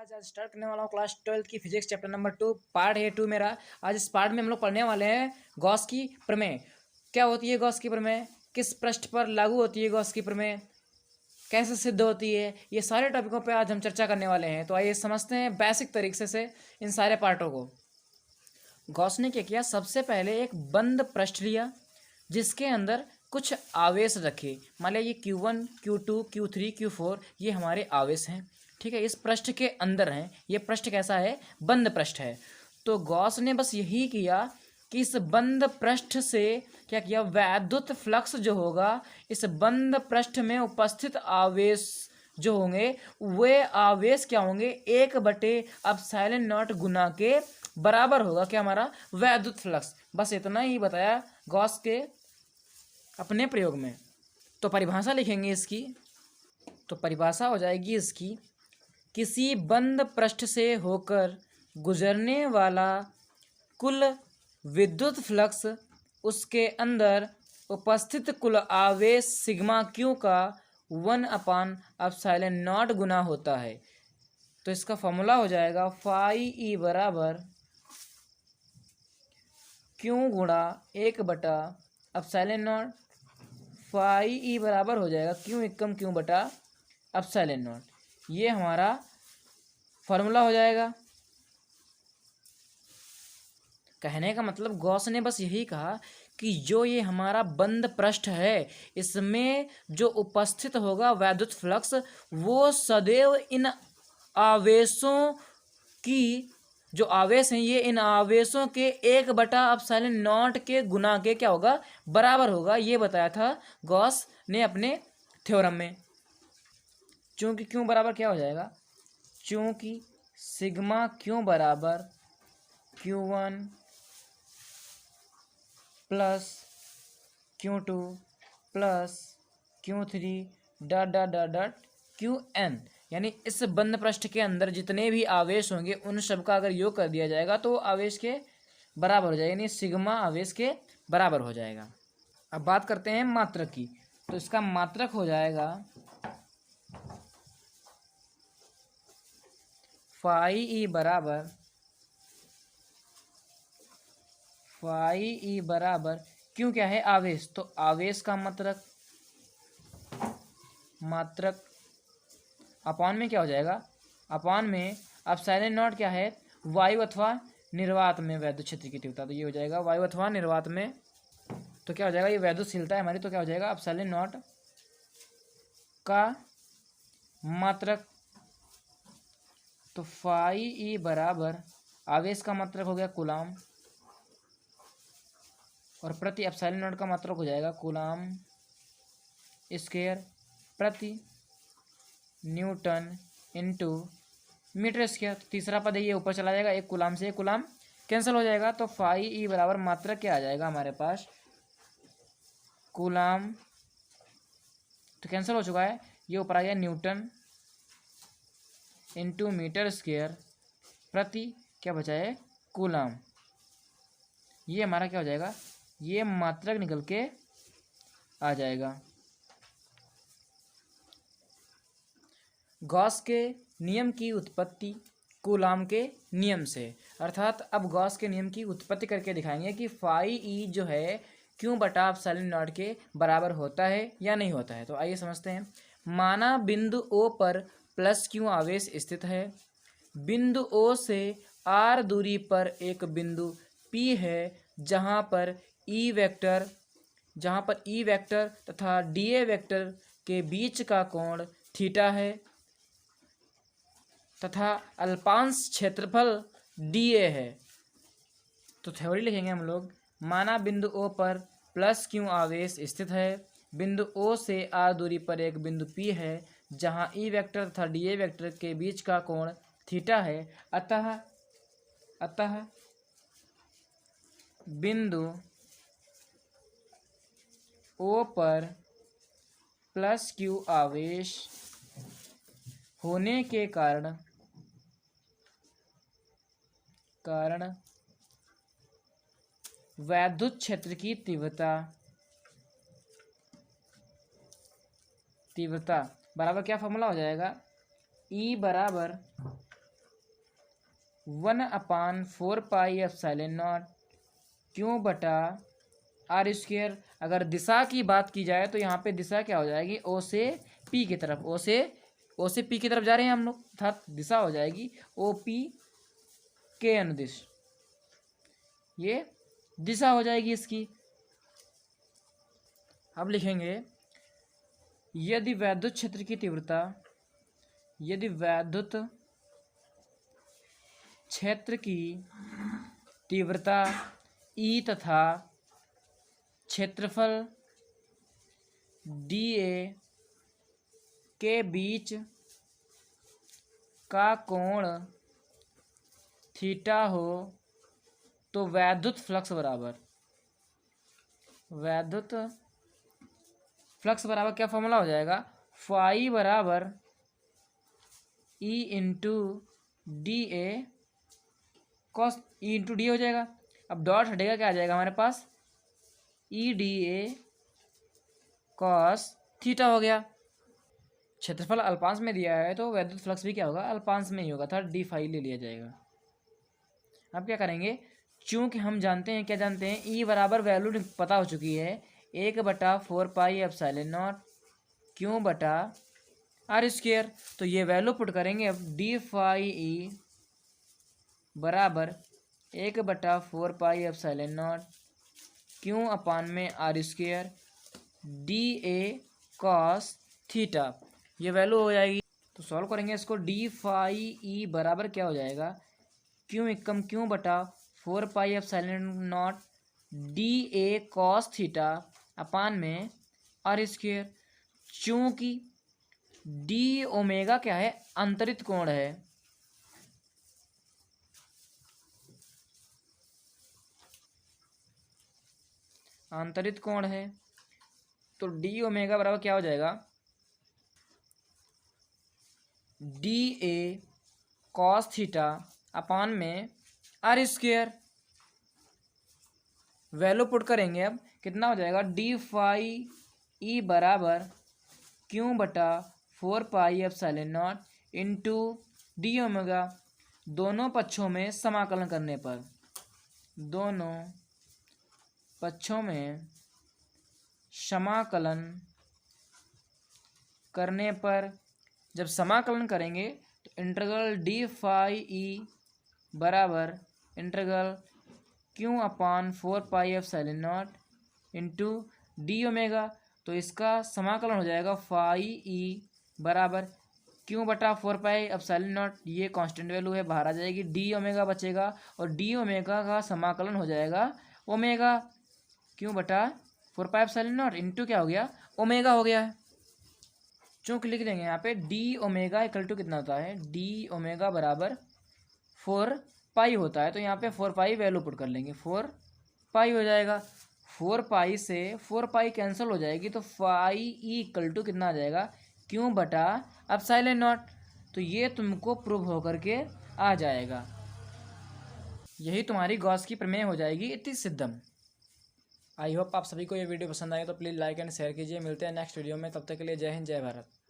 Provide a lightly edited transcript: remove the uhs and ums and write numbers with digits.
आज स्टार्ट करने वाला हूँ क्लास 12 की फिजिक्स चैप्टर नंबर 2 पार्ट है 2 मेरा। आज इस पार्ट में हम लोग पढ़ने वाले हैं गॉस की प्रमेय। क्या होती है गॉस की प्रमेय, किस पृष्ठ पर लागू होती है गॉस की प्रमेय, कैसे सिद्ध होती है, ये सारे टॉपिकों पे आज हम चर्चा करने वाले हैं। तो आइए समझते हैं बेसिक तरीके से इन सारे पार्टों को। गॉस ने क्या किया, सबसे पहले एक बंद पृष्ठ लिया जिसके अंदर कुछ आवेश रखे। मान लिया ये Q1, Q2, Q3, Q4 ये हमारे आवेश हैं, ठीक है, इस पृष्ठ के अंदर हैं। ये पृष्ठ कैसा है, बंद पृष्ठ है। तो गॉस ने बस यही किया कि इस बंद पृष्ठ से क्या किया, वैद्युत फ्लक्स जो होगा इस बंद पृष्ठ में उपस्थित आवेश जो होंगे वे आवेश क्या होंगे, 1/ε0 गुना के बराबर होगा क्या, हमारा वैद्युत फ्लक्स। बस इतना ही बताया गॉस के अपने प्रयोग में। तो परिभाषा लिखेंगे इसकी, तो परिभाषा हो जाएगी इसकी, किसी बंद पृष्ठ से होकर गुजरने वाला कुल विद्युत फ्लक्स उसके अंदर उपस्थित कुल आवेश सिग्मा क्यू का 1/ε0 गुना होता है। तो इसका फॉर्मूला हो जाएगा फाई ई बराबर क्यू गुणा 1/ε0। फाई ई बराबर हो जाएगा क्यू एकम क्यू बटा ε0। ये हमारा फॉर्मूला हो जाएगा। कहने का मतलब गॉस ने बस यही कहा कि जो ये हमारा बंद पृष्ठ है इसमें जो उपस्थित होगा वैद्युत फ्लक्स वो सदैव इन आवेशों की जो आवेश हैं ये इन आवेशों के 1/ε0 के गुना के क्या होगा, बराबर होगा। ये बताया था गॉस ने अपने थ्योरम में। चूंकि क्यों बराबर क्या हो जाएगा, चूंकि सिग्मा क्यों बराबर Q1 plus Q2 plus Q3 dot dot dot dot Qn, यानी इस बंद पृष्ठ के अंदर जितने भी आवेश होंगे उन सब का अगर योग कर दिया जाएगा तो आवेश के बराबर हो जाएगा, यानी सिग्मा आवेश के बराबर हो जाएगा। अब बात करते हैं मात्रक की, तो इसका मात्रक हो जाएगा फाई ई बराबर क्यों क्या है, आवेश, तो आवेश का मात्रक अपान में क्या हो जाएगा, अपान में ε0 क्या है, वायु अथवा निर्वात में वैद्युत क्षेत्र की तीव्रता। तो ये हो जाएगा वायु अथवा निर्वात में, तो क्या हो जाएगा, ये वैद्युतशीलता है हमारी, तो क्या हो जाएगा ε0 का मात्रक। तो फाई ई बराबर आवेश का मात्रक हो गया कूलाम और प्रति ε0 का मात्रक हो जाएगा कूलाम स्क्वायर प्रति न्यूटन इनटू मीटर स्क्वायर। तो तीसरा पद ये ऊपर चला जाएगा, एक कूलाम से एक कूलाम कैंसिल हो जाएगा। तो फाई ई बराबर मात्रक क्या आ जाएगा हमारे पास, कूलाम तो कैंसिल हो चुका है, ये ऊपर आ गया न्यूटन इनटू मीटर स्क्वायर प्रति क्या बचा है, कूलाम। ये हमारा क्या हो जाएगा, ये मात्रक निकल के आ जाएगा। गॉस के नियम की उत्पत्ति कूलाम के नियम से, अर्थात अब गॉस के नियम की उत्पत्ति करके दिखाएंगे कि फाई ई जो है क्यों बटा ε0 के बराबर होता है या नहीं होता है। तो आइए समझते हैं। माना बिंदु ओ पर प्लस क्यू आवेश स्थित है, बिंदु ओ से आर दूरी पर एक बिंदु P है जहाँ पर ई वेक्टर तथा डीए वेक्टर के बीच का कोण थीटा है तथा अल्पांश क्षेत्रफल डीए है। तो थ्योरी लिखेंगे हम लोग। माना बिंदु ओ पर प्लस क्यू आवेश स्थित है, बिंदु ओ से आर दूरी पर एक बिंदु P है जहां ई वेक्टर तथा डीए वेक्टर के बीच का कोण थीटा है। अतः बिंदु ओ पर प्लस क्यू आवेश होने के कारण वैद्युत क्षेत्र की तीव्रता बराबर क्या फॉर्मूला हो जाएगा, E बराबर 1/4πε0 क्यू बटा आर स्क्वायर। अगर दिशा की बात की जाए तो यहाँ पे दिशा क्या हो जाएगी, ओ से पी की तरफ, ओ से पी की तरफ जा रहे हैं हम लोग, अर्थात दिशा हो जाएगी ओ पी के अनुदिश, ये दिशा हो जाएगी इसकी। अब लिखेंगे यदि वैद्युत क्षेत्र की तीव्रता, यदि वैद्युत क्षेत्र की तीव्रता ई तथा क्षेत्रफल डी ए के बीच का कोण थीटा हो तो वैद्युत फ्लक्स बराबर, वैद्युत फ्लक्स बराबर क्या फॉर्मूला हो जाएगा, फाई बराबर E into D A cos E into D हो जाएगा। अब डॉट हटेगा, क्या आ जाएगा हमारे पास, E D A cos theta हो गया। क्षेत्रफल अल्पांश में दिया है तो वैद्युत फ्लक्स भी क्या होगा, अल्पांश में ही होगा, था डी फाई ले लिया जाएगा। अब क्या करेंगे, चूंकि हम जानते हैं, क्या जानते हैं, ई बराबर वैल्यू पता हो चुकी है 1/4πε0 क्यू बटा आर स्क्वायर, तो ये वैल्यू पुट करेंगे। अब डी फाई ई बराबर 1/4πε0 क्यू अपान में R square D A cos theta, ये वैल्यू हो जाएगी। तो सॉल्व करेंगे इसको, डी फाई ई बराबर क्या हो जाएगा, क्यू एकम क्यू बटा 4πε0 D A cos theta upon में आर स्क्वायर। चूंकि डी ओमेगा क्या है, अंतरित कोण है, आंतरिक कोण है, तो डी ओमेगा बराबर क्या हो जाएगा, D A cos theta upon में आर स्क्वायर। वैल्यू पुट करेंगे, अब कितना हो जाएगा, डी फाई ई बराबर क्यू बटा 4πε0 इंटू डी ओमेगा, दोनों पक्षों में समाकलन करने पर, दोनों पक्षों में समाकलन करने पर, जब समाकलन करेंगे तो इंटीग्रल डी फाई ई बराबर इंटीग्रल क्यू अपान 4πε0 इंटू डी ओमेगा, तो इसका समाकलन हो जाएगा फाई ई बराबर क्यू बटा 4πε0, ये कांस्टेंट वैल्यू है, बाहर आ जाएगी, डी ओमेगा बचेगा और डी ओमेगा का समाकलन हो जाएगा ओमेगा क्यू बटा 4πε0 इंटू क्या हो गया, ओमेगा हो गया है। चूँकि लिख देंगे यहाँ पे डी ओमेगा इक्वल टू कितना होता है, डी ओमेगा बराबर 4 पाई होता है, तो यहाँ पे 4 पाई वैल्यू पुट कर लेंगे, 4 पाई हो जाएगा। 4 पाई से 4 पाई कैंसिल हो जाएगी, तो फाई ई इक्वल टू कितना आ जाएगा, क्यू बटा एप्सिलॉन नॉट। तो ये तुमको प्रूव होकर के आ जाएगा, यही तुम्हारी गॉस की प्रमेय हो जाएगी, इति सिद्धम। आई होप आप सभी को ये वीडियो पसंद आए तो प्लीज़ लाइक एंड शेयर कीजिए। मिलते हैं नेक्स्ट वीडियो में, तब तक के लिए जय हिंद जय भारत।